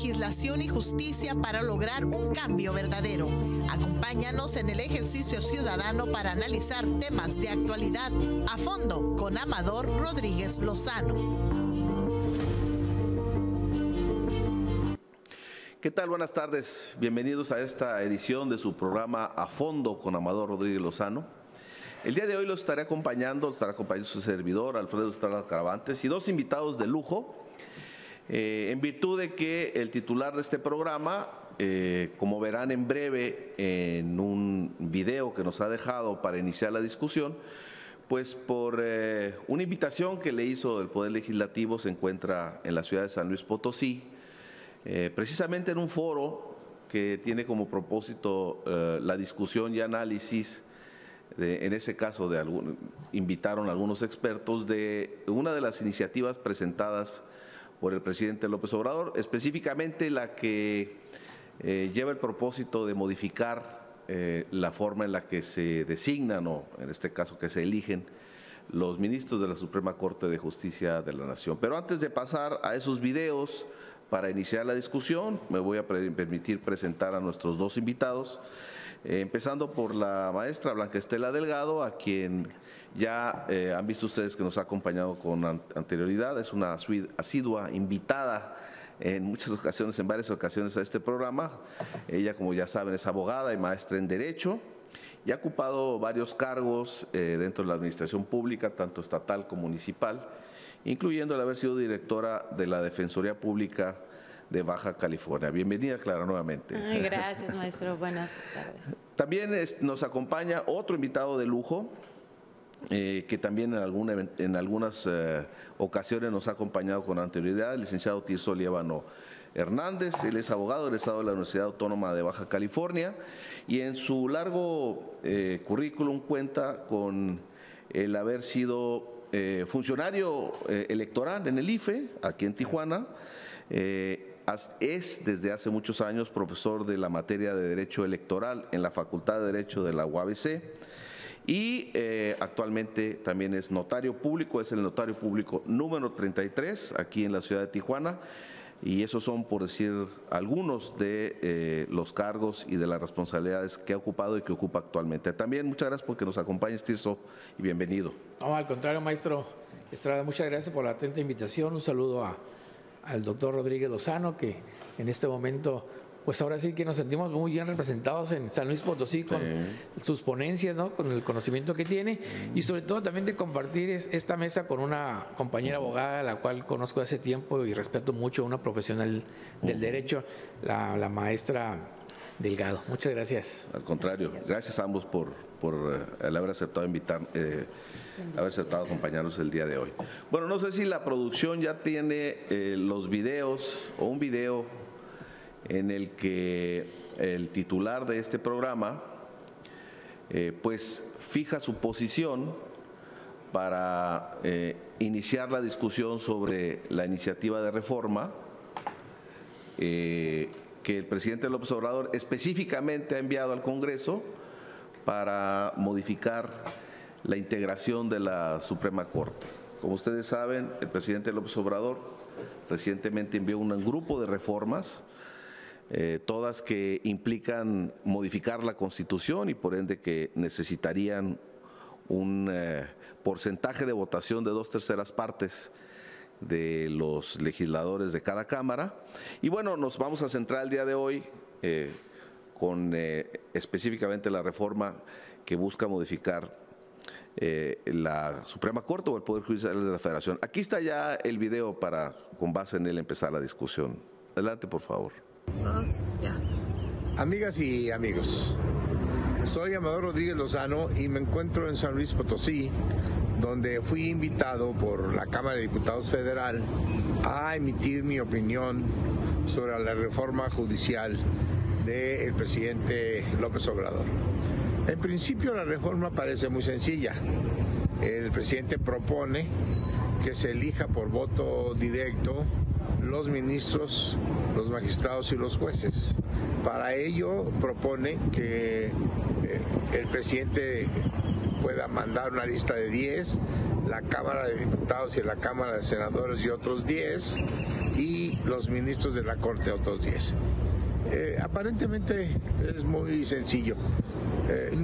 legislación y justicia para lograr un cambio verdadero. Acompáñanos en el ejercicio ciudadano para analizar temas de actualidad a fondo con Amador Rodríguez Lozano. ¿Qué tal? Buenas tardes. Bienvenidos a esta edición de su programa A Fondo con Amador Rodríguez Lozano. El día de hoy los estará acompañando su servidor, Alfredo Estrada Caravantes, y dos invitados de lujo, en virtud de que el titular de este programa, como verán en breve en un video que nos ha dejado para iniciar la discusión, pues por una invitación que le hizo el Poder Legislativo, se encuentra en la ciudad de San Luis Potosí, precisamente en un foro que tiene como propósito la discusión y análisis, en ese caso invitaron a algunos expertos de una de las iniciativas presentadas por el presidente López Obrador, específicamente la que lleva el propósito de modificar la forma en la que se designan, o en este caso que se eligen, los ministros de la Suprema Corte de Justicia de la Nación. Pero antes de pasar a esos videos, para iniciar la discusión, me voy a permitir presentar a nuestros dos invitados, empezando por la maestra Blanca Estela Delgado, a quien ya han visto ustedes que nos ha acompañado con anterioridad. Es una asidua invitada en muchas ocasiones, en varias ocasiones a este programa. Ella, como ya saben, es abogada y maestra en Derecho y ha ocupado varios cargos dentro de la administración pública, tanto estatal como municipal, incluyendo el haber sido directora de la Defensoría Pública de Baja California. Bienvenida, Clara, nuevamente. Gracias, maestro. Buenas tardes. También nos acompaña otro invitado de lujo, que también en algunas ocasiones nos ha acompañado con anterioridad, el licenciado Tirso Líbano Hernández. Él es abogado egresado de la Universidad Autónoma de Baja California y en su largo currículum cuenta con el haber sido funcionario electoral en el IFE, aquí en Tijuana. Es desde hace muchos años profesor de la materia de Derecho Electoral en la Facultad de Derecho de la UABC y actualmente también es notario público, es el notario público número 33 aquí en la ciudad de Tijuana. Y esos son, por decir, algunos de los cargos y de las responsabilidades que ha ocupado y que ocupa actualmente. También muchas gracias porque nos acompañes, Tirso, y bienvenido. No, al contrario, maestro Estrada, muchas gracias por la atenta invitación. Un saludo al doctor Rodríguez Lozano, que en este momento, pues ahora sí que nos sentimos muy bien representados en San Luis Potosí con sus ponencias, ¿no? Con el conocimiento que tiene y sobre todo también de compartir esta mesa con una compañera abogada, la cual conozco hace tiempo y respeto mucho, una profesional del derecho, la maestra Delgado. Muchas gracias. Al contrario, gracias a ambos por el haber aceptado haber aceptado acompañarnos el día de hoy. Bueno, no sé si la producción ya tiene los videos o un video en el que el titular de este programa pues fija su posición para iniciar la discusión sobre la iniciativa de reforma que el presidente López Obrador específicamente ha enviado al Congreso para modificar la integración de la Suprema Corte. Como ustedes saben, el presidente López Obrador recientemente envió un grupo de reformas, todas que implican modificar la Constitución y por ende que necesitarían un porcentaje de votación de 2/3 partes de los legisladores de cada Cámara. Y bueno, nos vamos a centrar el día de hoy con específicamente la reforma que busca modificar la Suprema Corte o el Poder Judicial de la Federación. Aquí está ya el video para, con base en él, empezar la discusión. Adelante, por favor. Amigas y amigos, soy Amador Rodríguez Lozano y me encuentro en San Luis Potosí, donde fui invitado por la Cámara de Diputados Federal a emitir mi opinión sobre la reforma judicial del presidente López Obrador. En principio la reforma parece muy sencilla. El presidente propone que se elija por voto directo los ministros, los magistrados y los jueces. Para ello propone que el presidente pueda mandar una lista de 10, la Cámara de Diputados y la Cámara de Senadores y otros 10, y los ministros de la Corte otros 10. Aparentemente es muy sencillo.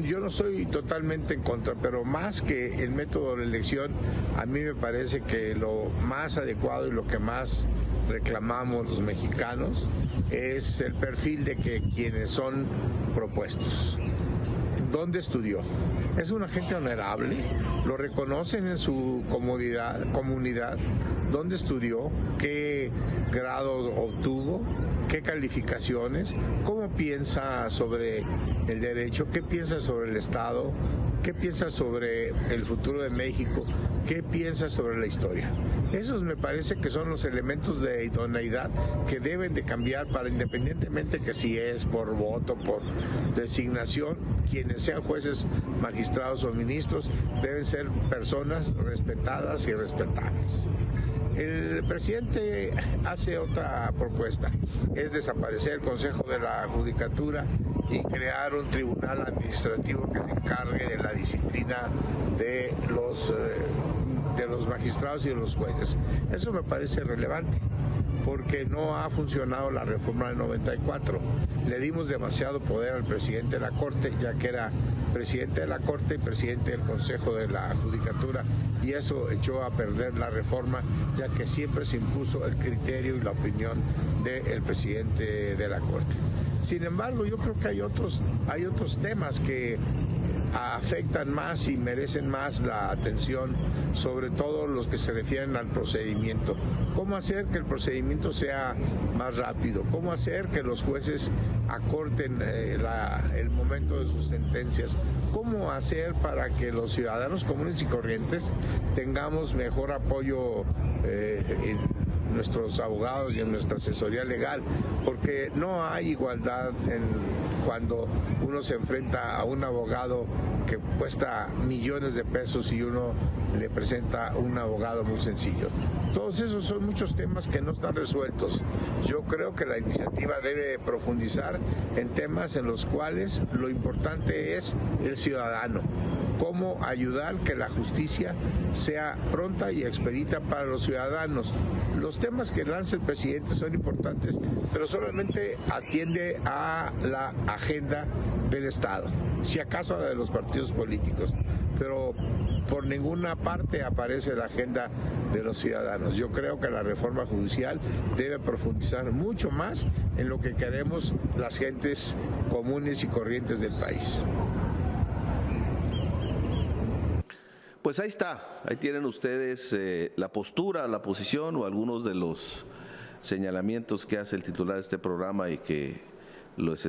Yo no estoy totalmente en contra, pero más que el método de elección, a mí me parece que lo más adecuado y lo que más reclamamos los mexicanos es el perfil de quienes son propuestos. ¿Dónde estudió? Es una gente honorable, lo reconocen en su comunidad, dónde estudió, qué grados obtuvo, qué calificaciones, cómo piensa sobre el derecho, qué piensa sobre el Estado, qué piensa sobre el futuro de México, qué piensa sobre la historia. Esos me parece que son los elementos de idoneidad que deben de cambiar para, independientemente que si es por voto, por designación, quienes sean jueces, magistrados o ministros, deben ser personas respetadas y respetables. El presidente hace otra propuesta, es desaparecer el Consejo de la Judicatura y crear un tribunal administrativo que se encargue de la disciplina de los magistrados y de los jueces. Eso me parece relevante, porque no ha funcionado la reforma del 94. Le dimos demasiado poder al presidente de la Corte, ya que era presidente de la Corte y presidente del Consejo de la Judicatura, y eso echó a perder la reforma, ya que siempre se impuso el criterio y la opinión del presidente de la Corte. Sin embargo, yo creo que hay otros temas que afectan más y merecen más la atención, sobre todo los que se refieren al procedimiento. ¿Cómo hacer que el procedimiento sea más rápido? ¿Cómo hacer que los jueces acorten el momento de sus sentencias? ¿Cómo hacer para que los ciudadanos comunes y corrientes tengamos mejor apoyo en nuestros abogados y en nuestra asesoría legal? Porque no hay igualdad cuando uno se enfrenta a un abogado que cuesta millones de pesos y uno le presenta un abogado muy sencillo. Todos esos son muchos temas que no están resueltos. Yo creo que la iniciativa debe profundizar en temas en los cuales lo importante es el ciudadano. Cómo ayudar que la justicia sea pronta y expedita para los ciudadanos. Los temas que lanza el presidente son importantes, pero solamente atiende a la agenda del Estado, si acaso a la de los partidos políticos, pero por ninguna parte aparece la agenda de los ciudadanos. Yo creo que la reforma judicial debe profundizar mucho más en lo que queremos las gentes comunes y corrientes del país. Pues ahí está, ahí tienen ustedes la postura, la posición o algunos de los señalamientos que hace el titular de este programa y que los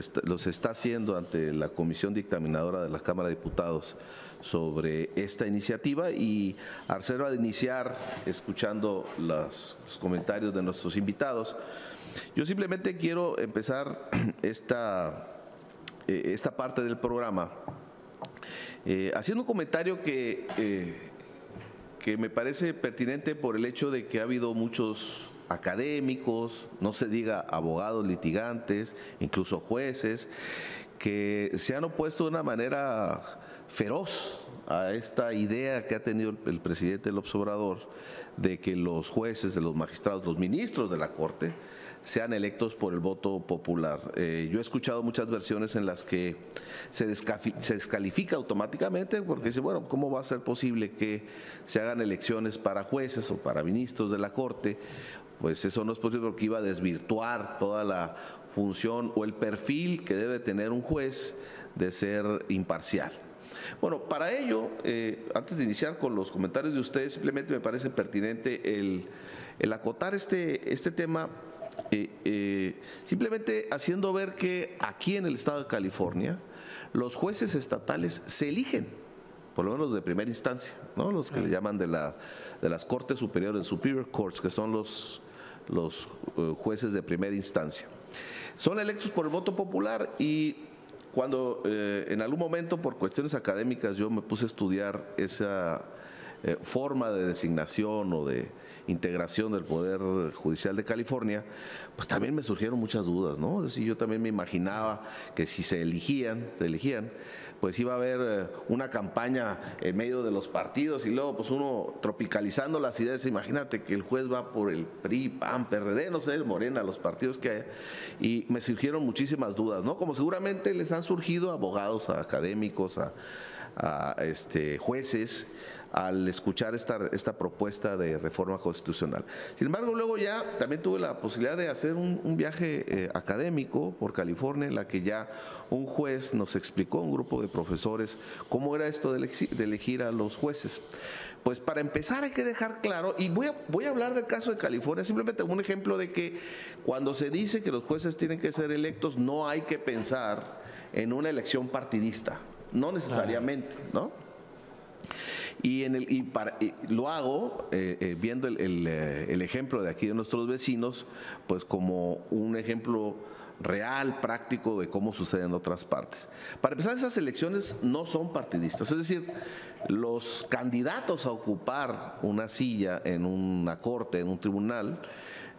está haciendo ante la Comisión Dictaminadora de la Cámara de Diputados sobre esta iniciativa. Y Arcelo, al iniciar escuchando los comentarios de nuestros invitados, yo simplemente quiero empezar esta parte del programa haciendo un comentario que me parece pertinente por el hecho de que ha habido muchos académicos, no se diga abogados, litigantes, incluso jueces, que se han opuesto de una manera feroz a esta idea que ha tenido el presidente López Obrador de que los jueces, de los magistrados, los ministros de la Corte sean electos por el voto popular. Yo he escuchado muchas versiones en las que se descalifica automáticamente porque dice, bueno, ¿cómo va a ser posible que se hagan elecciones para jueces o para ministros de la Corte? Pues eso no es posible porque iba a desvirtuar toda la función o el perfil que debe tener un juez de ser imparcial. Bueno, para ello, antes de iniciar con los comentarios de ustedes, simplemente me parece pertinente el acotar este tema, simplemente haciendo ver que aquí en el estado de California los jueces estatales se eligen, por lo menos de primera instancia, ¿no? Los que le llaman de las Cortes Superiores, Superior Courts, que son los jueces de primera instancia. Son electos por el voto popular y cuando en algún momento por cuestiones académicas yo me puse a estudiar forma de designación o de integración del Poder Judicial de California, pues también me surgieron muchas dudas, ¿no? Es decir, yo también me imaginaba que si se elegían, pues iba a haber una campaña en medio de los partidos y luego pues uno tropicalizando las ideas. Imagínate que el juez va por el PRI, PAN, PRD, no sé, Morena, los partidos que hay, y me surgieron muchísimas dudas, ¿no? Como seguramente les han surgido a abogados, a académicos, a jueces, al escuchar esta propuesta de reforma constitucional. Sin embargo, luego ya también tuve la posibilidad de hacer un viaje académico por California, en la que ya un juez nos explicó, un grupo de profesores, cómo era esto de elegir a los jueces. Pues para empezar hay que dejar claro, y voy a hablar del caso de California, simplemente un ejemplo de que cuando se dice que los jueces tienen que ser electos, no hay que pensar en una elección partidista, no necesariamente, ¿no? Y lo hago viendo el ejemplo de aquí de nuestros vecinos, pues como un ejemplo real, práctico de cómo sucede en otras partes. Para empezar, esas elecciones no son partidistas, es decir, los candidatos a ocupar una silla en una corte, en un tribunal,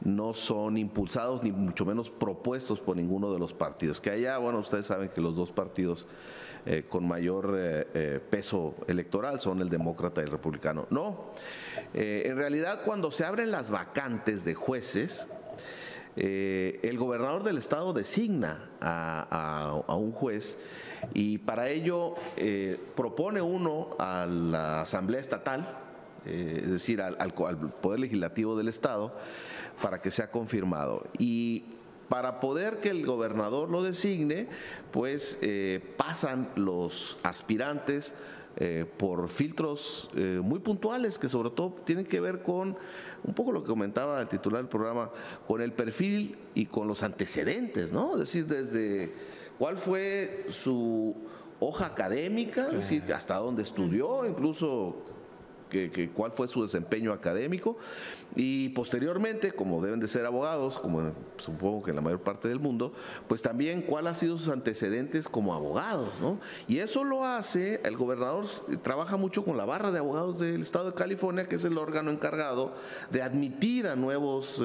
no son impulsados ni mucho menos propuestos por ninguno de los partidos. Que allá, bueno, ustedes saben que los dos partidos con mayor peso electoral son el demócrata y el republicano. No, en realidad cuando se abren las vacantes de jueces, el gobernador del estado designa a un juez y para ello propone uno a la Asamblea Estatal, es decir, al Poder Legislativo del estado, para que sea confirmado. Y para poder que el gobernador lo designe, pues pasan los aspirantes por filtros muy puntuales que sobre todo tienen que ver con un poco lo que comentaba el titular del programa, con el perfil y con los antecedentes, ¿no? Es decir, desde cuál fue su hoja académica, es decir, hasta dónde estudió, incluso cuál fue su desempeño académico, y posteriormente, como deben de ser abogados, como supongo que en la mayor parte del mundo, pues también cuál ha sido sus antecedentes como abogados, ¿no? Y eso lo hace, el gobernador trabaja mucho con la barra de abogados del estado de California, que es el órgano encargado de admitir a nuevos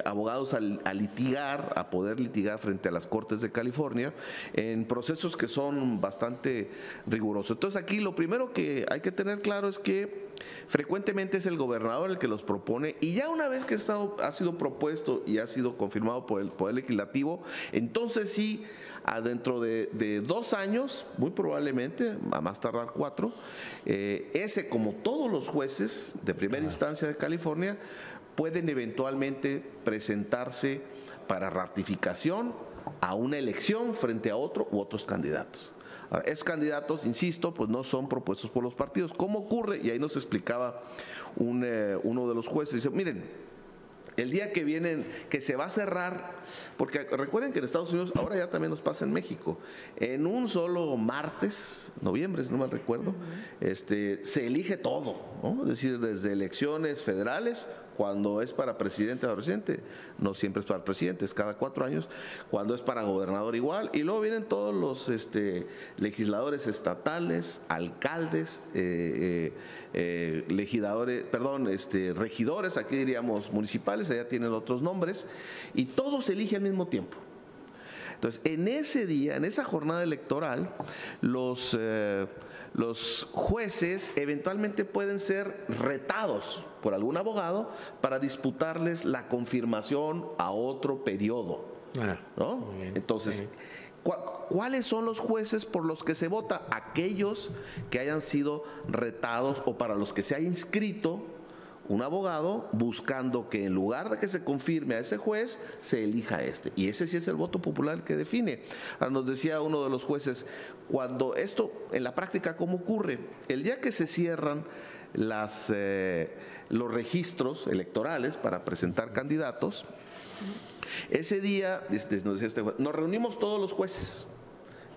abogados a litigar, a poder litigar frente a las Cortes de California, en procesos que son bastante rigurosos. Entonces aquí lo primero que hay que tener claro es que frecuentemente es el gobernador el que los propone, y ya una vez que ha sido propuesto y ha sido confirmado por el Poder Legislativo, entonces sí, dentro de 2 años, muy probablemente, a más tardar 4, ese, como todos los jueces de primera instancia de California, pueden eventualmente presentarse para ratificación a una elección frente a otro u otros candidatos. Ahora, esos candidatos, insisto, pues no son propuestos por los partidos. ¿Cómo ocurre? Y ahí nos explicaba uno de los jueces, dice, miren, el día que vienen, que se va a cerrar, porque recuerden que en Estados Unidos, ahora ya también nos pasa en México, en un solo martes, noviembre, si no mal recuerdo, se elige todo, ¿no? Es decir, desde elecciones federales, cuando es para presidente o presidente, no siempre es para presidente, es cada 4 años, cuando es para gobernador igual, y luego vienen todos los legisladores estatales, alcaldes, regidores, aquí diríamos municipales, allá tienen otros nombres, y todos se eligen al mismo tiempo. Entonces, en ese día, en esa jornada electoral, los jueces eventualmente pueden ser retados por algún abogado para disputarles la confirmación a otro periodo, ¿no? Entonces, ¿cuáles son los jueces por los que se vota? Aquellos que hayan sido retados o para los que se haya inscrito un abogado buscando que en lugar de que se confirme a ese juez, se elija a este. Y ese sí es el voto popular que define. Ahora nos decía uno de los jueces, cuando esto en la práctica, ¿cómo ocurre? El día que se cierran los registros electorales para presentar candidatos, ese día, nos decía juez, nos reunimos todos los jueces.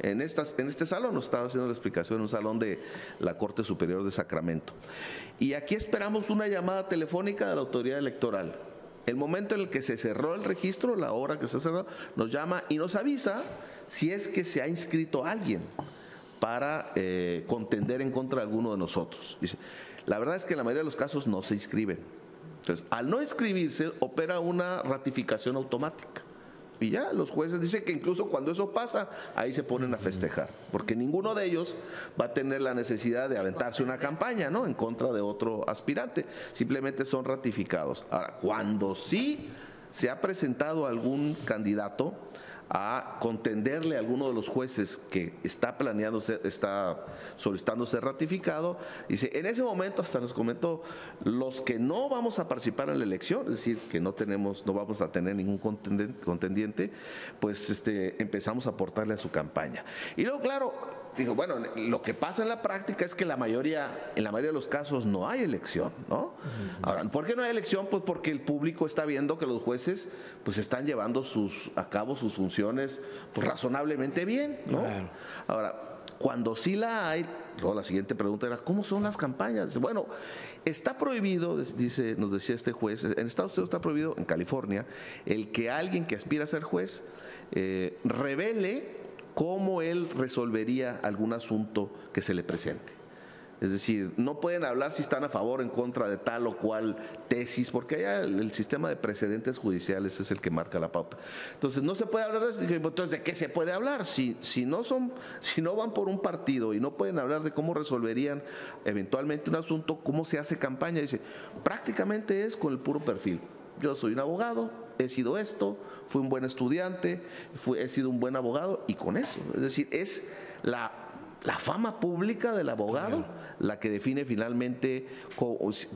En este salón, nos estaba haciendo la explicación en un salón de la Corte Superior de Sacramento. Y aquí esperamos una llamada telefónica de la autoridad electoral. El momento en el que se cerró el registro, la hora que se cerró, nos llama y nos avisa si es que se ha inscrito alguien para contender en contra de alguno de nosotros. Dice, la verdad es que en la mayoría de los casos no se inscriben. Entonces, al no inscribirse, opera una ratificación automática. Y ya los jueces dicen que incluso cuando eso pasa, ahí se ponen a festejar, porque ninguno de ellos va a tener la necesidad de aventarse una campaña, ¿no?, en contra de otro aspirante. Simplemente son ratificados. Ahora, cuando sí se ha presentado algún candidato a contenderle a alguno de los jueces que está solicitando ser ratificado, dice, en ese momento, hasta nos comentó, los que no vamos a participar en la elección, es decir, que no vamos a tener ningún contendiente, pues empezamos a aportarle a su campaña. Y luego, claro, digo, bueno, lo que pasa en la práctica es que en la mayoría de los casos no hay elección, ¿no? Ahora, ¿por qué no hay elección? Pues porque el público está viendo que los jueces pues están llevando a cabo sus funciones pues razonablemente bien, ¿no? Claro. Ahora, cuando sí la hay, luego la siguiente pregunta era, ¿cómo son las campañas? Bueno, está prohibido, nos decía este juez, en Estados Unidos está prohibido, en California, el que alguien que aspira a ser juez revele cómo él resolvería algún asunto que se le presente. Es decir, no pueden hablar si están a favor o en contra de tal o cual tesis, porque allá el sistema de precedentes judiciales es el que marca la pauta. Entonces, no se puede hablar de eso. Entonces, ¿de qué se puede hablar? Si no van por un partido y no pueden hablar de cómo resolverían eventualmente un asunto, ¿cómo se hace campaña? Dice, prácticamente es con el puro perfil. Yo soy un abogado, he sido esto, fui un buen estudiante, he sido un buen abogado, y con eso. Es decir, es la fama pública del abogado la que define finalmente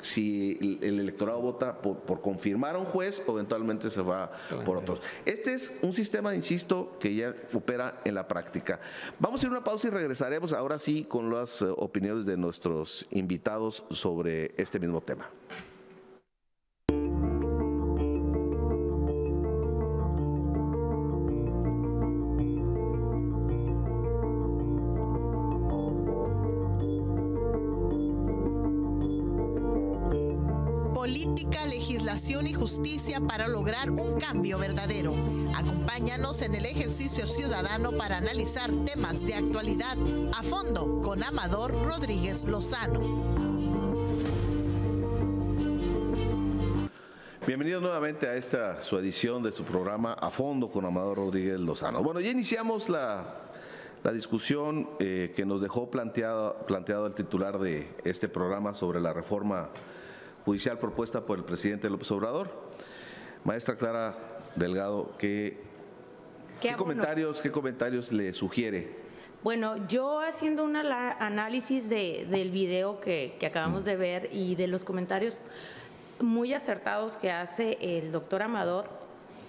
si el electorado vota por confirmar a un juez o eventualmente se va por otros. Este es un sistema, insisto, que ya opera en la práctica. Vamos a ir a una pausa y regresaremos ahora sí con las opiniones de nuestros invitados sobre este mismo tema. Política, legislación y justicia para lograr un cambio verdadero. Acompáñanos en el ejercicio ciudadano para analizar temas de actualidad a fondo con Amador Rodríguez Lozano. Bienvenidos nuevamente a esta su edición de su programa A Fondo con Amador Rodríguez Lozano. Bueno, ya iniciamos la discusión que nos dejó planteado el titular de este programa sobre la reforma judicial propuesta por el presidente López Obrador. Maestra Clara Delgado, ¿qué comentarios le sugiere? Bueno, yo haciendo un análisis del video que acabamos de ver y de los comentarios muy acertados que hace el doctor Amador,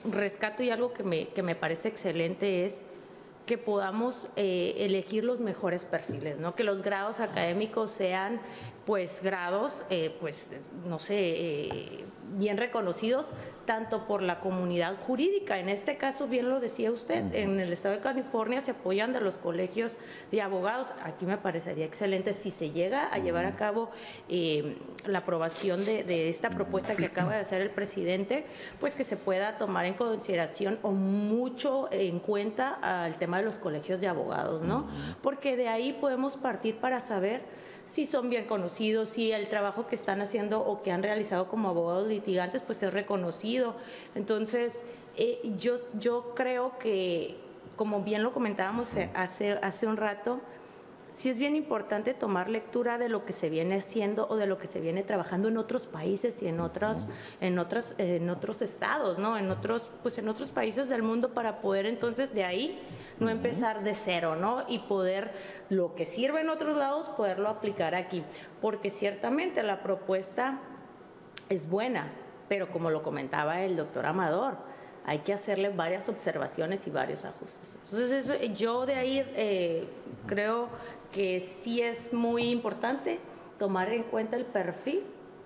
rescato y algo que me parece excelente es que podamos elegir los mejores perfiles, ¿no? Que los grados académicos sean, pues, grados, bien reconocidos, tanto por la comunidad jurídica. En este caso, bien lo decía usted, en el estado de California se apoyan de los colegios de abogados. Aquí me parecería excelente si se llega a llevar a cabo la aprobación de esta propuesta que acaba de hacer el presidente, pues que se pueda tomar en consideración o mucho en cuenta al tema de los colegios de abogados, ¿no? Porque de ahí podemos partir para saber si son bien conocidos, si el trabajo que están haciendo o que han realizado como abogados litigantes pues es reconocido. Entonces, yo creo que, como bien lo comentábamos hace un rato, sí es bien importante tomar lectura de lo que se viene haciendo o de lo que se viene trabajando en otros países y en otros estados, ¿no? En otros países del mundo, para poder entonces de ahí no empezar de cero, ¿no? Y poder, lo que sirve en otros lados, poderlo aplicar aquí. Porque ciertamente la propuesta es buena, pero como lo comentaba el doctor Amador, hay que hacerle varias observaciones y varios ajustes. Entonces, yo de ahí creo que sí es muy importante tomar en cuenta el perfil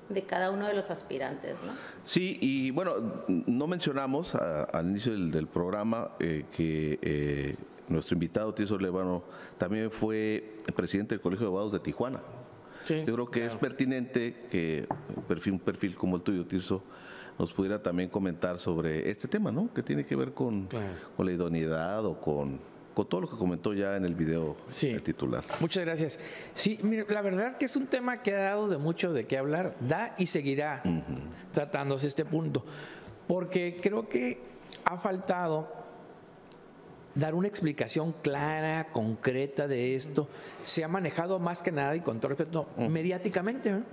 de cada uno de los aspirantes, ¿no? Sí, y bueno, no mencionamos al inicio del programa que nuestro invitado, Tirso Levano, también fue el presidente del Colegio de Abogados de Tijuana. Sí, yo creo que es pertinente que un perfil como el tuyo, Tirso, nos pudiera también comentar sobre este tema, ¿no? Que tiene que ver con la idoneidad o con con todo lo que comentó ya en el video el titular. Muchas gracias. Sí, mire, la verdad que es un tema que ha dado de mucho de qué hablar, da y seguirá tratándose este punto, porque creo que ha faltado dar una explicación clara, concreta de esto. Se ha manejado más que nada, y con todo respeto, mediáticamente, ¿no?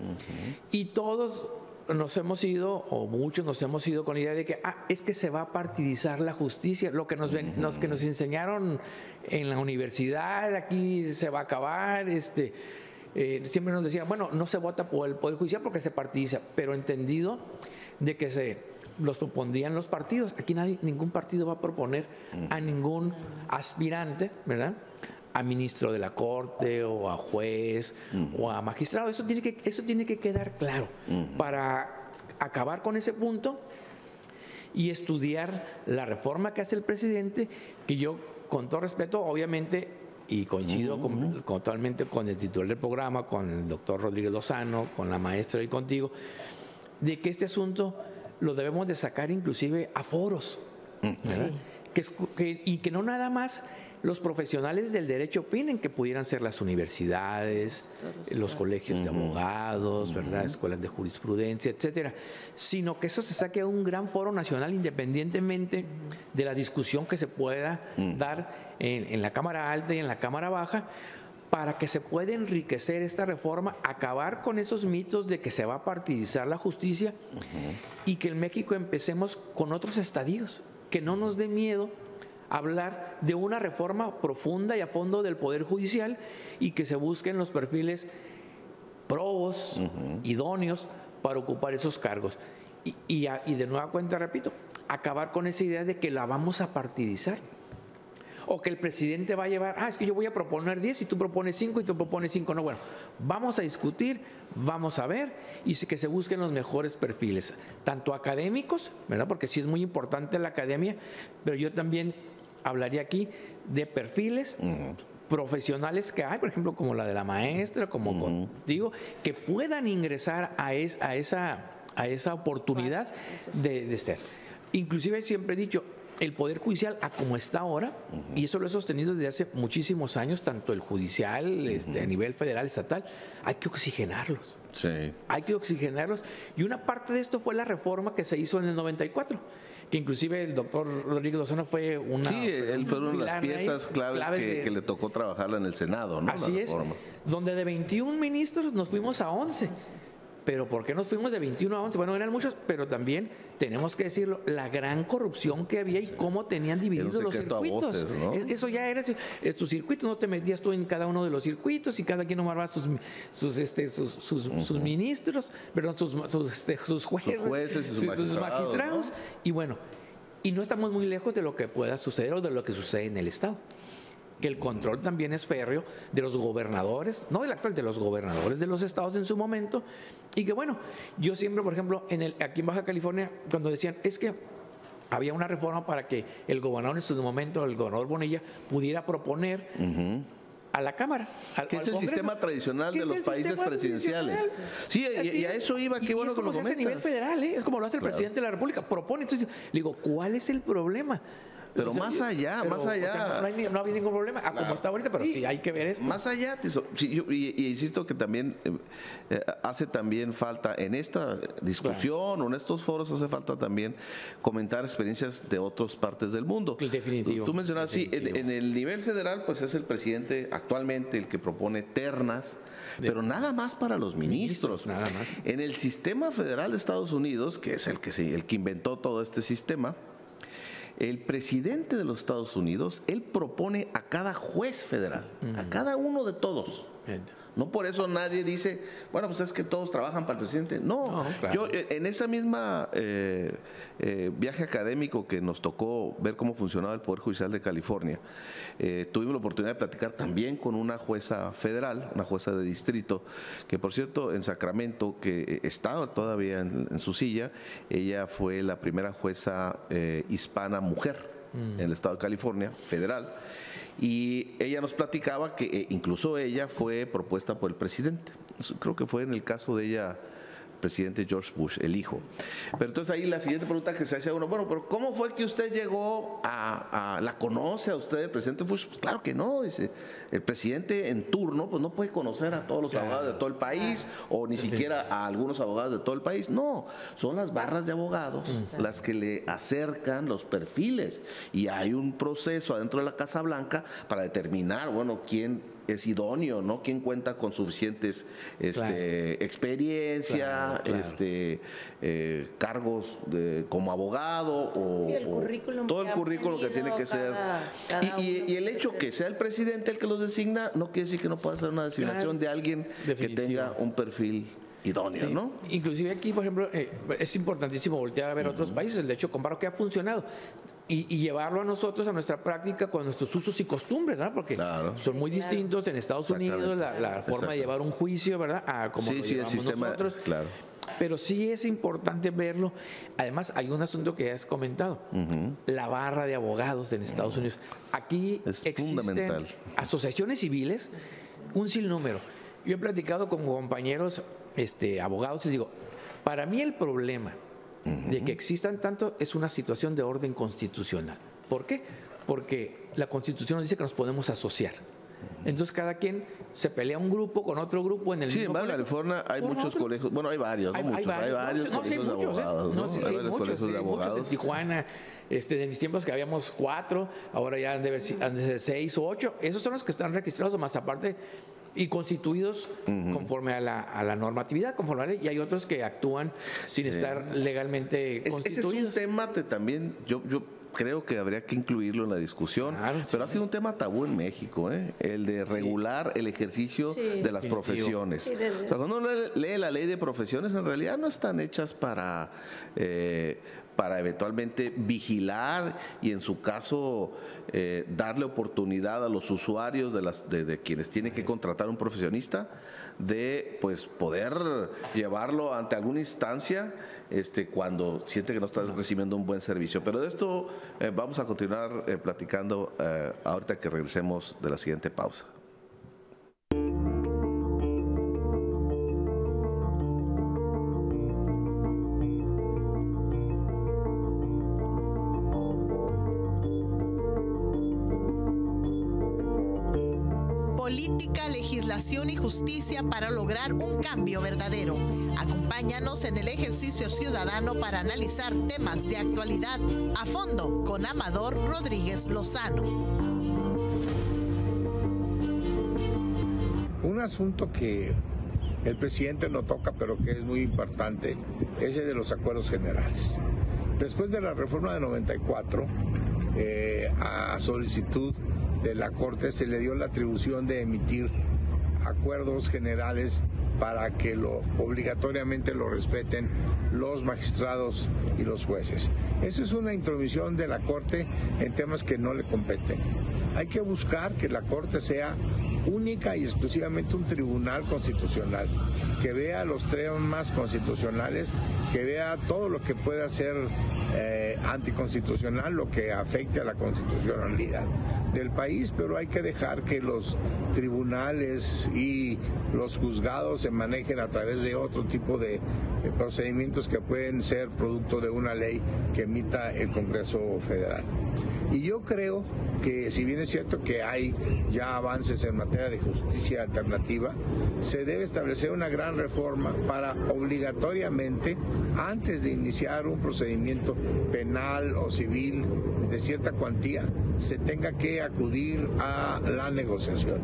Y todos nos hemos ido, o muchos nos hemos ido con la idea de que es que se va a partidizar la justicia, lo que nos enseñaron en la universidad, aquí se va a acabar, siempre nos decían, bueno, no se vota por el Poder Judicial porque se partidiza, pero entendido de que los propondrían los partidos. Aquí ningún partido va a proponer a ningún aspirante, ¿verdad?, a ministro de la Corte o a juez o a magistrado. Eso tiene que quedar claro para acabar con ese punto y estudiar la reforma que hace el presidente, que yo, con todo respeto, obviamente, y coincido totalmente con el titular del programa, con el doctor Rodríguez Lozano, con la maestra y contigo, de que este asunto lo debemos de sacar inclusive a foros, ¿verdad? Y que no nada más los profesionales del derecho opinen, que pudieran ser las universidades, los colegios de abogados, ¿verdad?, escuelas de jurisprudencia, etcétera, sino que eso se saque a un gran foro nacional, independientemente de la discusión que se pueda dar en la Cámara Alta y en la Cámara Baja, para que se pueda enriquecer esta reforma, acabar con esos mitos de que se va a partidizar la justicia y que en México empecemos con otros estadios, que no nos dé miedo hablar de una reforma profunda y a fondo del Poder Judicial y que se busquen los perfiles probos, idóneos para ocupar esos cargos. Y de nueva cuenta, repito, acabar con esa idea de que la vamos a partidizar. O que el presidente va a llevar, es que yo voy a proponer 10 y tú propones 5 y tú propones 5. No, bueno, vamos a discutir, vamos a ver y que se busquen los mejores perfiles, tanto académicos, ¿verdad?, porque sí es muy importante la academia, pero yo también hablaría aquí de perfiles profesionales que hay, por ejemplo, como la de la maestra, como contigo, que puedan ingresar a esa oportunidad de ser. Inclusive siempre he dicho, el Poder Judicial, a como está ahora, y eso lo he sostenido desde hace muchísimos años, tanto el judicial a nivel federal, estatal, hay que oxigenarlos. Sí. Hay que oxigenarlos. Y una parte de esto fue la reforma que se hizo en el 94, que inclusive el doctor Rodríguez Lozano fue una... Sí, él fue una de las piezas claves que le tocó trabajarla en el Senado, ¿no? Así es, donde de 21 ministros nos fuimos a 11. Pero ¿por qué nos fuimos de 21 a 11? Bueno, eran muchos, pero también tenemos que decirlo, la gran corrupción que había y cómo tenían divididos los circuitos. Voces, ¿no? Eso ya era tu circuito, no te metías tú en cada uno de los circuitos y cada quien nomás sus ministros, perdón, sus jueces y sus magistrados. ¿No? Y bueno, y no estamos muy lejos de lo que pueda suceder o de lo que sucede en el Estado. Que el control también es férreo de los gobernadores, no del actual, de los gobernadores de los estados en su momento, y que bueno, yo siempre, por ejemplo, aquí en Baja California, cuando decían, es que había una reforma para que el gobernador en su momento, el gobernador Bonilla, pudiera proponer a la Cámara. Que es el sistema tradicional de los países presidenciales. Sí, y a eso iba, qué bueno que lo comentas. Es a nivel federal, es como lo hace el presidente de la República, propone, entonces le digo, ¿cuál es el problema? Pero más allá. O sea, no había ningún problema, como está ahorita, pero sí hay que ver esto. Más allá, y insisto que también hace también falta en esta discusión o en estos foros, hace falta también comentar experiencias de otras partes del mundo. Definitivo. Tú mencionabas, en el nivel federal, pues es el presidente actualmente el que propone ternas, pero nada más para los ministros. Nada más. En el sistema federal de Estados Unidos, que es el que inventó todo este sistema, el presidente de los Estados Unidos, él propone a cada juez federal, a cada uno de todos. No por eso nadie dice, bueno, pues es que todos trabajan para el presidente. No, claro. Yo en esa misma viaje académico que nos tocó ver cómo funcionaba el Poder Judicial de California, tuvimos la oportunidad de platicar también con una jueza federal, una jueza de distrito, que por cierto en Sacramento, que está todavía en su silla, ella fue la primera jueza hispana mujer en el estado de California, federal. Y ella nos platicaba que incluso ella fue propuesta por el presidente. Creo que fue en el caso de ella presidente George Bush, el hijo. Pero entonces ahí la siguiente pregunta que se hace a uno, bueno, pero ¿cómo fue que usted llegó la conoce a usted el presidente Bush? Pues claro que no, dice, el presidente en turno pues no puede conocer a todos los abogados de todo el país o ni siquiera a algunos abogados de todo el país, no, son las barras de abogados las que le acercan los perfiles y hay un proceso adentro de la Casa Blanca para determinar, bueno, quién es idóneo, ¿no? ¿Quién cuenta con suficientes experiencia, cargos como abogado o, el currículum todo el currículum que tiene que ser? Y el hecho que sea el presidente el que los designa no quiere decir que no pueda ser una designación de alguien que tenga un perfil idóneo, ¿no? Inclusive aquí, por ejemplo, es importantísimo voltear a ver otros países. De hecho, comparo que ha funcionado y llevarlo a nosotros, a nuestra práctica, con nuestros usos y costumbres, ¿verdad? Porque son muy distintos en Estados Unidos, la forma de llevar un juicio, ¿verdad? A como lo llevamos el sistema, nosotros. Claro. Pero sí es importante verlo. Además, hay un asunto que has comentado, la barra de abogados en Estados Unidos. Aquí existen asociaciones civiles, un sinnúmero. Yo he platicado con compañeros abogados y digo, para mí el problema de que existan tanto es una situación de orden constitucional. ¿Por qué? Porque la Constitución nos dice que nos podemos asociar. Entonces cada quien se pelea un grupo con otro grupo en el mismo colegio. En California hay muchos colegios, bueno, hay varios, no muchos, hay varios colegios de abogados. Hay varios colegios de abogados. En Tijuana, de mis tiempos que habíamos 4, ahora ya han de ser 6 o 8. Esos son los que están registrados, más aparte y constituidos conforme a la normatividad, conforme a la ley, y hay otros que actúan sin estar legalmente constituidos. Ese es un tema que también yo creo que habría que incluirlo en la discusión, pero ha sido un tema tabú en México, el de regular el ejercicio de las profesiones. O sea, cuando uno lee la ley de profesiones, en realidad no están hechas para eventualmente vigilar y en su caso darle oportunidad a los usuarios de quienes tienen que contratar un profesionista de pues poder llevarlo ante alguna instancia cuando siente que no está recibiendo un buen servicio. Pero de esto vamos a continuar platicando ahorita que regresemos de la siguiente pausa. Política, legislación y justicia para lograr un cambio verdadero. Acompáñanos en el ejercicio ciudadano para analizar temas de actualidad a fondo con Amador Rodríguez Lozano. Un asunto que el presidente no toca, pero que es muy importante, es el de los acuerdos generales. Después de la reforma de 94, a solicitud de la Corte se le dio la atribución de emitir acuerdos generales para que obligatoriamente lo respeten los magistrados y los jueces. Esa es una intromisión de la Corte en temas que no le competen. Hay que buscar que la Corte sea única y exclusivamente un tribunal constitucional, que vea los temas constitucionales, que vea todo lo que pueda ser anticonstitucional, lo que afecte a la constitucionalidad del país, pero hay que dejar que los tribunales y los juzgados se manejen a través de otro tipo de procedimientos que pueden ser producto de una ley que emita el Congreso Federal. Y yo creo que, si bien es cierto que hay ya avances en materia de justicia alternativa, se debe establecer una gran reforma para obligatoriamente, antes de iniciar un procedimiento penal o civil de cierta cuantía, se tenga que acudir a la negociación.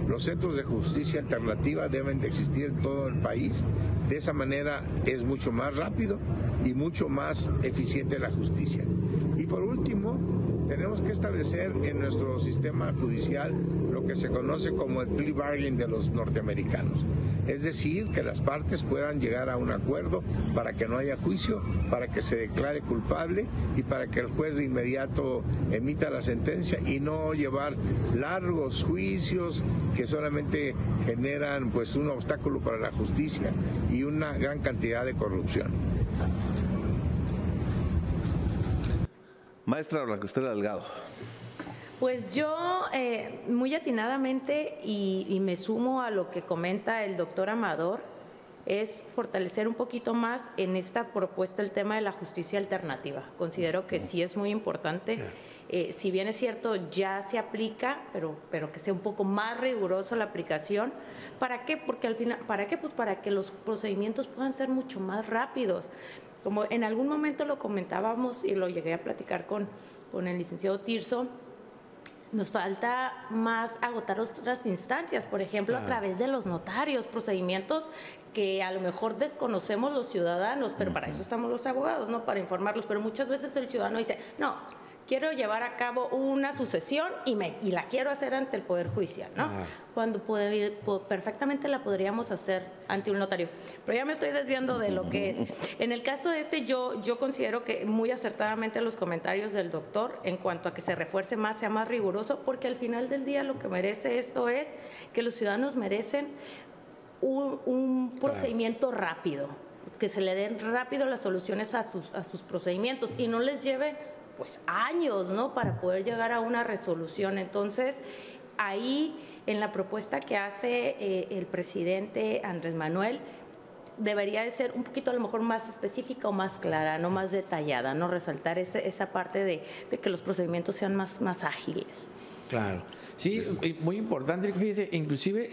Los centros de justicia alternativa deben de existir en todo el país. De esa manera es mucho más rápido y mucho más eficiente la justicia. Y por último, tenemos que establecer en nuestro sistema judicial lo que se conoce como el plea bargain de los norteamericanos. Es decir, que las partes puedan llegar a un acuerdo para que no haya juicio, para que se declare culpable y para que el juez de inmediato emita la sentencia y no llevar largos juicios que solamente generan pues un obstáculo para la justicia y una gran cantidad de corrupción. Maestra Blanca Estela Delgado. Pues yo muy atinadamente y me sumo a lo que comenta el doctor Amador, es fortalecer un poquito más en esta propuesta el tema de la justicia alternativa. Considero que sí es muy importante. Si bien es cierto, ya se aplica, pero que sea un poco más riguroso la aplicación. ¿Para qué? Porque al final, ¿para qué? Pues para que los procedimientos puedan ser mucho más rápidos. Como en algún momento lo comentábamos y lo llegué a platicar con el licenciado Tirso, nos falta más agotar otras instancias, por ejemplo, a través de los notarios, procedimientos que a lo mejor desconocemos los ciudadanos, pero para eso estamos los abogados, ¿no? Para informarlos, pero muchas veces el ciudadano dice, no, quiero llevar a cabo una sucesión y la quiero hacer ante el Poder Judicial, ¿no? Cuando perfectamente la podríamos hacer ante un notario. Pero ya me estoy desviando de lo que es. En el caso de yo considero que muy acertadamente los comentarios del doctor en cuanto a que se refuerce más, sea más riguroso, porque al final del día lo que merece esto es que los ciudadanos merecen un procedimiento rápido, que se le den rápido las soluciones a sus procedimientos y no les lleve pues años, ¿no? Para poder llegar a una resolución. Entonces, ahí en la propuesta que hace el presidente Andrés Manuel, debería de ser un poquito a lo mejor más específica o más clara, no más detallada, no resaltar esa parte de que los procedimientos sean más ágiles. Claro, sí, muy importante, fíjese, inclusive,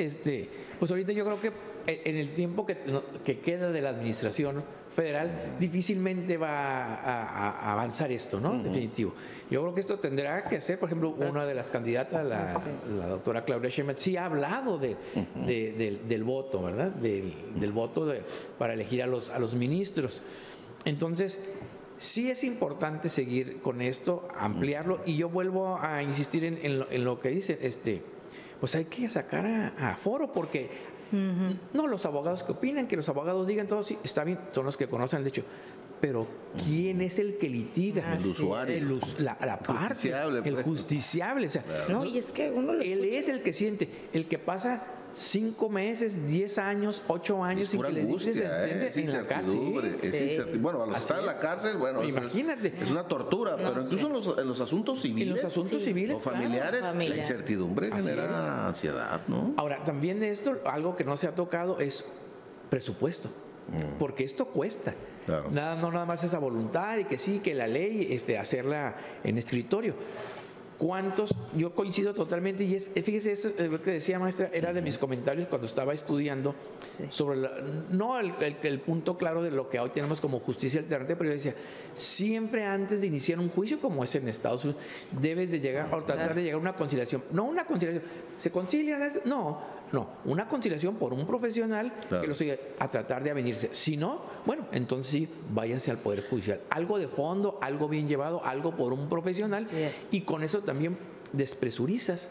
pues ahorita yo creo que en el tiempo que queda de la administración federal, difícilmente va a avanzar esto, ¿no? Definitivo. Yo creo que esto tendrá que ser, por ejemplo, una de las candidatas, la doctora Claudia Sheinbaum, sí ha hablado del voto, ¿verdad? Del voto para elegir a los ministros. Entonces, sí es importante seguir con esto, ampliarlo, y yo vuelvo a insistir en lo que dice, pues hay que sacar a foro, porque no los abogados que opinan, que los abogados digan todo, sí, está bien, son los que conocen el derecho, pero ¿quién es el que litiga? El usuario. La parte, el justiciable. O sea, no, y es que uno él es el que siente, el que pasa 5 meses, 10 años, 8 años sin que le dices, en la cárcel. Bueno, al estar en la cárcel, bueno, imagínate. Es una tortura, pero incluso en los asuntos civiles, o familiares, la incertidumbre genera ansiedad, ¿no? Ahora, también de esto, algo que no se ha tocado es presupuesto, porque esto cuesta. Claro. No nada más esa voluntad y que sí, que la ley, hacerla en escritorio. ¿Cuántos? Yo coincido totalmente, y fíjese, eso lo que decía, maestra, era de mis comentarios cuando estaba estudiando sobre el punto claro de lo que hoy tenemos como justicia alternativa, pero yo decía, siempre antes de iniciar un juicio, como es en Estados Unidos, debes de llegar o tratar de llegar a una conciliación. No una conciliación, ¿se concilian? No, una conciliación por un profesional que lo siga a tratar de avenirse. Si no, bueno, entonces sí, váyanse al Poder Judicial. Algo de fondo, algo bien llevado, algo por un profesional, y con eso también despresurizas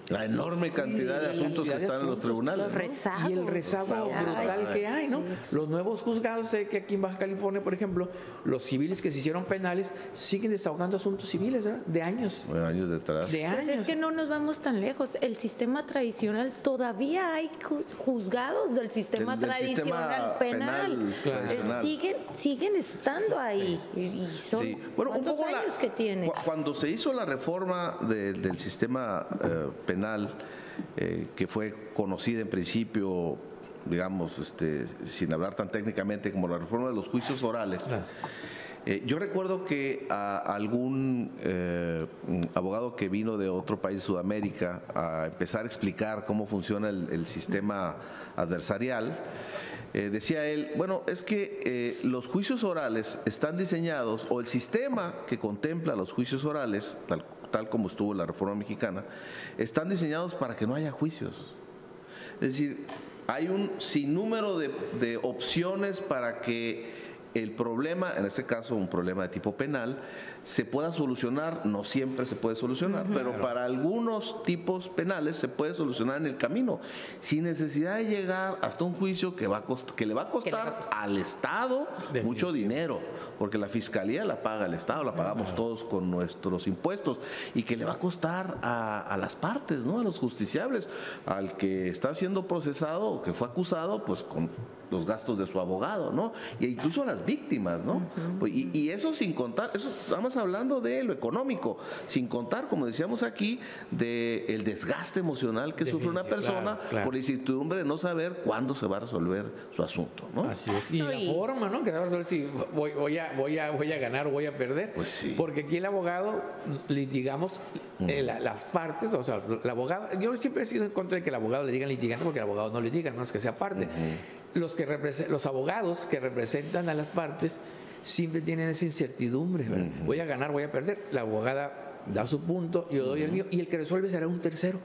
la enorme cantidad de asuntos que están en los tribunales, los rezagos, y el rezago brutal que hay, ¿no? Los nuevos juzgados, sé que aquí en Baja California, por ejemplo, los civiles que se hicieron penales siguen desahogando asuntos civiles, ¿verdad? De años. De años detrás. De años. Pues es que no nos vamos tan lejos. El sistema tradicional, todavía hay juzgados del sistema tradicional penal. Tradicional. Siguen estando ahí. Y son bueno, ¿cuántos años que tiene? Cuando se hizo la reforma del sistema penal, que fue conocida en principio, digamos, sin hablar tan técnicamente, como la reforma de los juicios orales. Yo recuerdo que a algún abogado que vino de otro país de Sudamérica a empezar a explicar cómo funciona el sistema adversarial, decía él, bueno, es que los juicios orales están diseñados, o el sistema que contempla los juicios orales, tal como estuvo la reforma mexicana, están diseñados para que no haya juicios. Es decir, hay un sinnúmero de opciones para que el problema, en este caso un problema de tipo penal, se pueda solucionar. No siempre se puede solucionar, pero para algunos tipos penales se puede solucionar en el camino, sin necesidad de llegar hasta un juicio que le va a costar al Estado mucho dinero, porque la fiscalía la paga el Estado, la pagamos todos con nuestros impuestos, y que le va a costar a las partes, ¿no? A los justiciables, al que está siendo procesado o que fue acusado, pues con los gastos de su abogado, ¿no? E incluso a las víctimas, ¿no? Y eso sin contar, eso nada más más hablando de lo económico, sin contar, como decíamos aquí, del desgaste emocional que sufre una persona por la incertidumbre de no saber cuándo se va a resolver su asunto, ¿no? Así es. Y la forma, ¿no? Que se va a resolver si voy a ganar o voy a perder. Pues sí. Porque aquí el abogado litigamos las partes, o sea, el abogado, yo siempre he sido en contra de que el abogado le digan litigante, porque el abogado no litiga, no es que sea parte. Los abogados que representan a las partes siempre tienen esa incertidumbre, ¿verdad? Voy a ganar, voy a perder. La abogada da su punto, yo doy el mío, y el que resuelve será un tercero,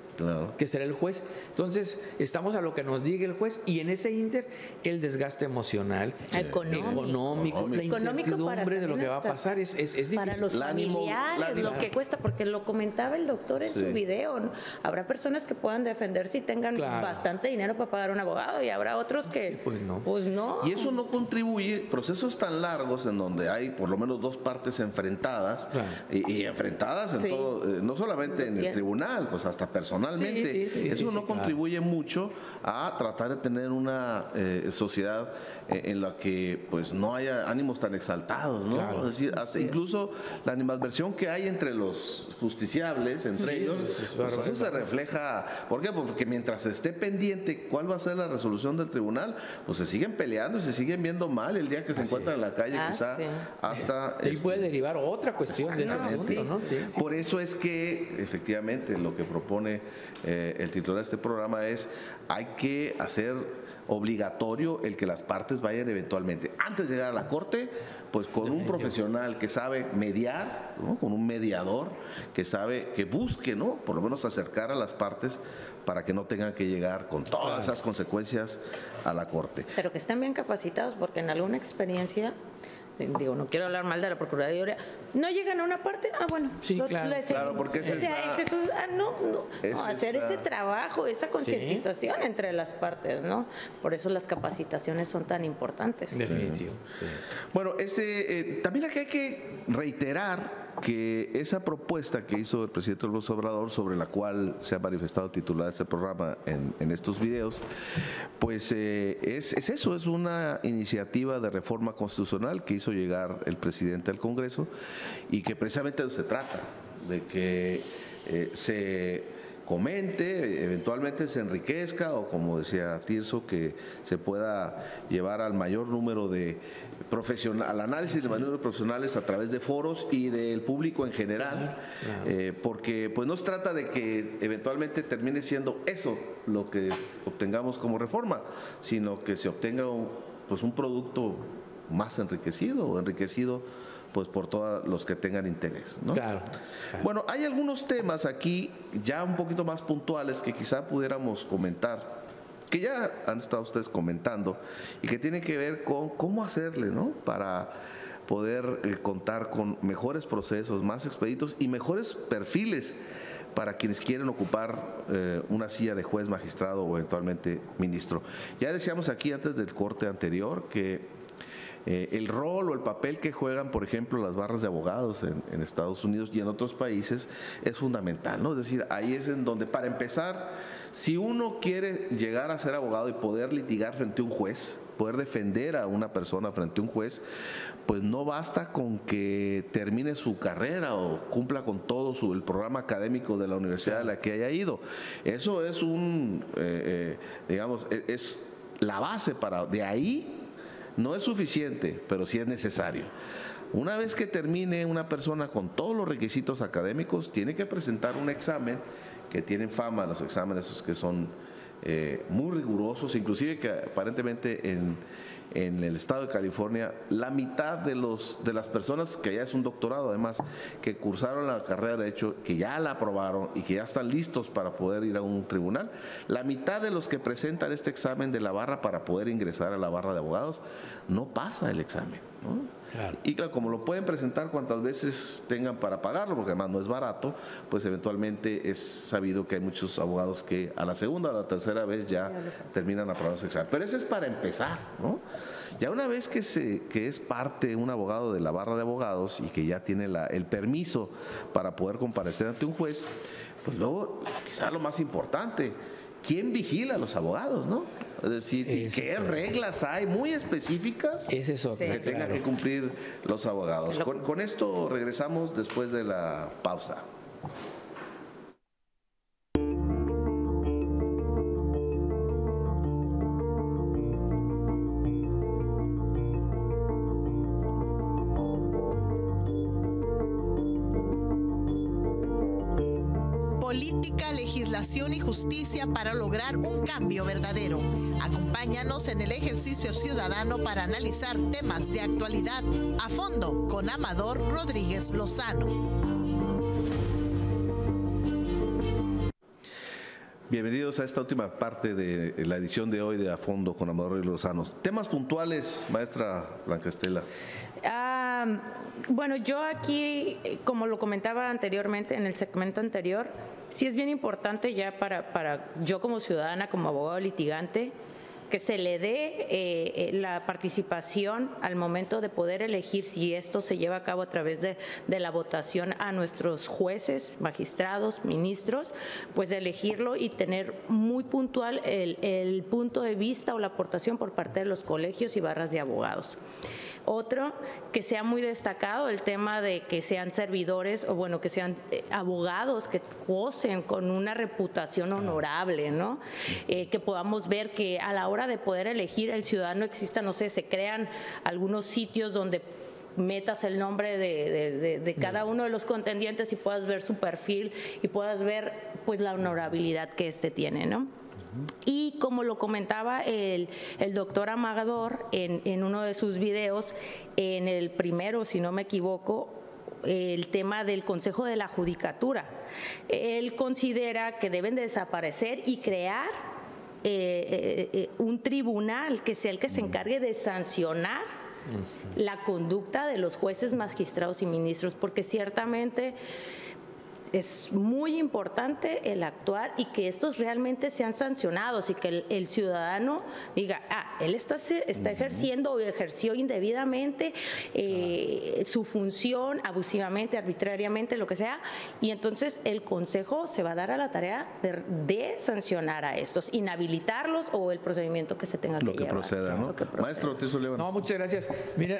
que será el juez. Entonces, estamos a lo que nos diga el juez, y en ese inter, el desgaste emocional, económico, la incertidumbre de lo que va a pasar es difícil. Para los familiares, lo que cuesta, porque lo comentaba el doctor en su video, ¿no? Habrá personas que puedan defenderse y tengan bastante dinero para pagar un abogado, y habrá otros que pues no. Y eso no contribuye, procesos tan largos en donde hay por lo menos dos partes enfrentadas, y enfrentadas en todo, no solamente en el tribunal, pues hasta personalmente. Eso no contribuye mucho a tratar de tener una sociedad en la que pues no haya ánimos tan exaltados, ¿no? Es decir, hasta incluso la animadversión que hay entre los justiciables, entre ellos, pues eso se refleja. ¿Por qué? Porque mientras esté pendiente cuál va a ser la resolución del tribunal, pues se siguen peleando y se siguen viendo mal. El día que se encuentran en la calle, quizá hasta... Y puede derivar otra cuestión de ese asunto, ¿no? Por eso es que efectivamente lo que propone el titular de este programa es: hay que hacer obligatorio el que las partes vayan eventualmente, antes de llegar a la corte, pues con un profesional que sabe mediar, ¿no? Con un mediador que sabe, que busque, ¿no? Por lo menos acercar a las partes para que no tengan que llegar con todas esas consecuencias a la corte. Pero que estén bien capacitados, porque en alguna experiencia, digo, no quiero hablar mal de la Procuraduría, no llegan a una parte, bueno, claro, porque entonces, hacer ese trabajo, esa concientización entre las partes, ¿no? Por eso las capacitaciones son tan importantes. Definitivo. Bueno, también aquí hay que reiterar que esa propuesta que hizo el presidente López Obrador, sobre la cual se ha manifestado el titular de este programa en estos videos, pues es eso, es una iniciativa de reforma constitucional que hizo llegar el presidente al Congreso, y que precisamente de eso se trata, de que se comente, eventualmente se enriquezca, o como decía Tirso, que se pueda llevar al mayor número de al análisis de mayor número de profesionales a través de foros y del público en general, porque pues no se trata de que eventualmente termine siendo eso lo que obtengamos como reforma, sino que se obtenga un producto más enriquecido pues por todos los que tengan interés, ¿no? Bueno, hay algunos temas aquí ya un poquito más puntuales que quizá pudiéramos comentar, que ya han estado ustedes comentando, y que tienen que ver con cómo hacerle, ¿no? Para poder contar con mejores procesos, más expeditos y mejores perfiles para quienes quieren ocupar una silla de juez, magistrado o eventualmente ministro. Ya decíamos aquí antes del corte anterior que el rol o el papel que juegan, por ejemplo, las barras de abogados en Estados Unidos y en otros países es fundamental, ¿no? Es decir, ahí es en donde, para empezar, si uno quiere llegar a ser abogado y poder litigar frente a un juez, poder defender a una persona frente a un juez, pues no basta con que termine su carrera o cumpla con todo el programa académico de la universidad a la que haya ido. Eso es es la base para, de ahí. No es suficiente, pero sí es necesario. Una vez que termine una persona con todos los requisitos académicos, tiene que presentar un examen que tienen fama, los exámenes esos que son muy rigurosos, inclusive que aparentemente en el estado de California, la mitad de las personas, que ya es un doctorado además, que cursaron la carrera de Derecho, que ya la aprobaron y que ya están listos para poder ir a un tribunal, la mitad de los que presentan este examen de la barra para poder ingresar a la barra de abogados no pasa el examen, ¿no? Y claro, como lo pueden presentar cuantas veces tengan para pagarlo, porque además no es barato, pues eventualmente es sabido que hay muchos abogados que a la segunda o a la tercera vez ya terminan aprobando su examen. Pero eso es para empezar, ¿no? Ya una vez que es parte un abogado de la barra de abogados y que ya tiene el permiso para poder comparecer ante un juez, pues luego quizá lo más importante, ¿quién vigila a los abogados, no? Es decir, ¿qué reglas hay muy específicas que tengan que cumplir los abogados? Con esto regresamos después de la pausa. Política, legislación y justicia para lograr un cambio verdadero. Acompáñanos en el ejercicio ciudadano para analizar temas de actualidad a fondo con Amador Rodríguez Lozano. Bienvenidos a esta última parte de la edición de hoy de A Fondo con Amador Rodríguez Lozano. Temas puntuales, maestra Blanca Estela. Bueno, yo aquí, como lo comentaba anteriormente en el segmento anterior, sí es bien importante ya para yo como ciudadana, como abogado litigante, que se le dé la participación al momento de poder elegir, si esto se lleva a cabo a través de la votación, a nuestros jueces, magistrados, ministros, pues de elegirlo y tener muy puntual el punto de vista o la aportación por parte de los colegios y barras de abogados. Otro, que sea muy destacado el tema de que sean servidores o bueno, que sean abogados que gocen con una reputación honorable, ¿no? Que podamos ver que a la hora de poder elegir el ciudadano exista, no sé, se crean algunos sitios donde metas el nombre de cada uno de los contendientes y puedas ver su perfil y puedas ver pues la honorabilidad que este tiene, ¿no? Y como lo comentaba el doctor Amador en uno de sus videos, en el primero, si no me equivoco, el tema del Consejo de la Judicatura. Él considera que deben de desaparecer y crear un tribunal que sea el que se encargue de sancionar la conducta de los jueces, magistrados y ministros, porque ciertamente es muy importante el actuar y que estos realmente sean sancionados y que el ciudadano diga, él está ejerciendo o ejerció indebidamente su función, abusivamente, arbitrariamente, lo que sea, y entonces el Consejo se va a dar a la tarea de sancionar a estos, inhabilitarlos o el procedimiento que se tenga que llevar. Lo que proceda, ¿no? Maestro Tirso León. No, muchas gracias. Mira,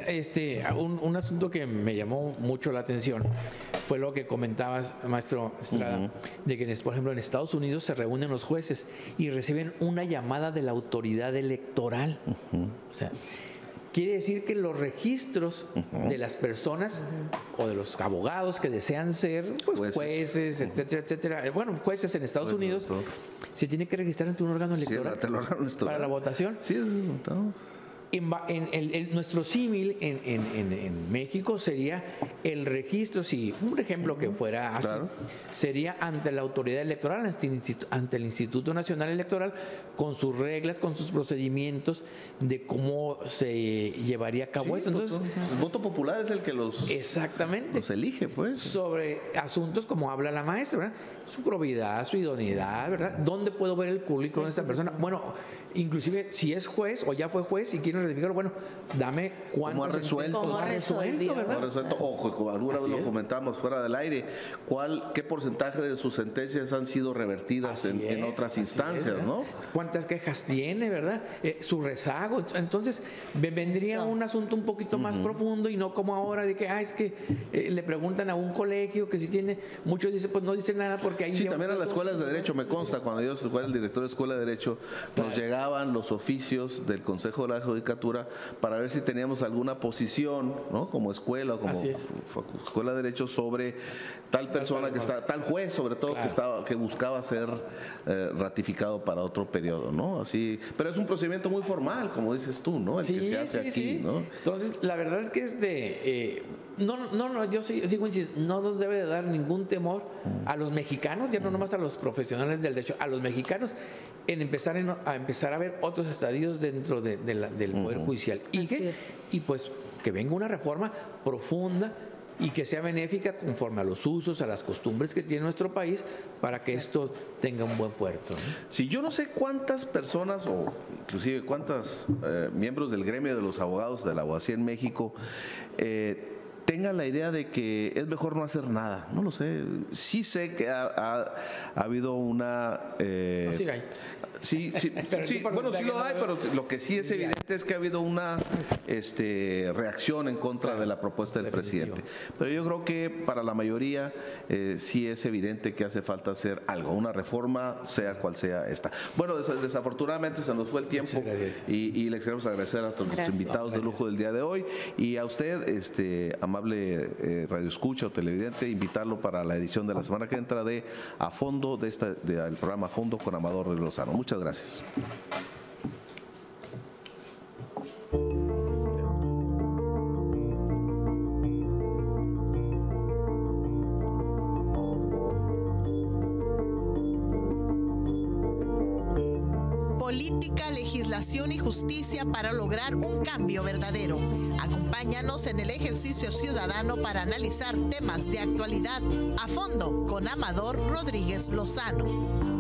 un asunto que me llamó mucho la atención fue lo que comentabas, maestro Estrada, de que, por ejemplo, en Estados Unidos se reúnen los jueces y reciben una llamada de la autoridad electoral. O sea, quiere decir que los registros de las personas o de los abogados que desean ser jueces, etcétera, etcétera, bueno, jueces en Estados Unidos, se tiene que registrar ante un órgano electoral para la votación. Sí, estamos. Nuestro símil en México sería el registro, si un ejemplo que fuera así, sería ante la autoridad electoral, ante el Instituto Nacional Electoral, con sus reglas, con sus procedimientos de cómo se llevaría a cabo esto. Entonces, el voto popular es el que los elige, pues. Sobre asuntos como habla la maestra, ¿verdad? Su probidad, su idoneidad, ¿verdad? ¿Dónde puedo ver el currículum de esta persona? Bueno, inclusive si es juez o ya fue juez y quiere ratificarlo, bueno, dame cuánto ha resuelto, ¿verdad? O como alguna vez lo comentamos fuera del aire, ¿qué porcentaje de sus sentencias han sido revertidas en otras instancias, ¿no? ¿Cuántas quejas tiene, verdad? Su rezago. Entonces, vendría un asunto un poquito más profundo y no como ahora de que, es que le preguntan a un colegio que si tiene, muchos dicen, pues no dicen nada porque ahí... Sí, también a las escuelas de Derecho, me consta, cuando yo fui el director de Escuela de Derecho, nos llegaban los oficios del Consejo de la Judicatura para ver si teníamos alguna posición, ¿no? Como escuela o como Escuela de Derecho sobre tal persona que está, tal juez sobre todo que buscaba ser ratificado para otro periodo, ¿no? Así, pero es un procedimiento muy formal, como dices tú, ¿no? El que se hace aquí, ¿no? Entonces, la verdad es que yo sigo insistiendo, no nos debe de dar ningún temor a los mexicanos, ya no nomás a los profesionales del derecho, a los mexicanos en empezar a ver otros estadios dentro del Poder Judicial y pues que venga una reforma profunda y que sea benéfica conforme a los usos, a las costumbres que tiene nuestro país para que esto tenga un buen puerto, ¿no? Sí, yo no sé cuántas personas o inclusive cuántos miembros del gremio de los abogados de la abogacía en México tengan la idea de que es mejor no hacer nada. No lo sé. Sí sé que ha habido una... No, siga ahí. Sí, bueno, sí lo hay, pero lo que sí es evidente es que ha habido una reacción en contra de la propuesta del presidente. Pero yo creo que para la mayoría sí es evidente que hace falta hacer algo, una reforma, sea cual sea esta. Bueno, desafortunadamente se nos fue el tiempo y le queremos agradecer a todos los invitados de lujo del día de hoy y a usted, amable radioescucha o televidente, invitarlo para la edición de la semana que entra de A Fondo, del programa A Fondo con Amador Rodríguez Lozano. Muchas gracias. Política, legislación y justicia para lograr un cambio verdadero. Acompáñanos en el ejercicio ciudadano para analizar temas de actualidad a fondo con Amador Rodríguez Lozano.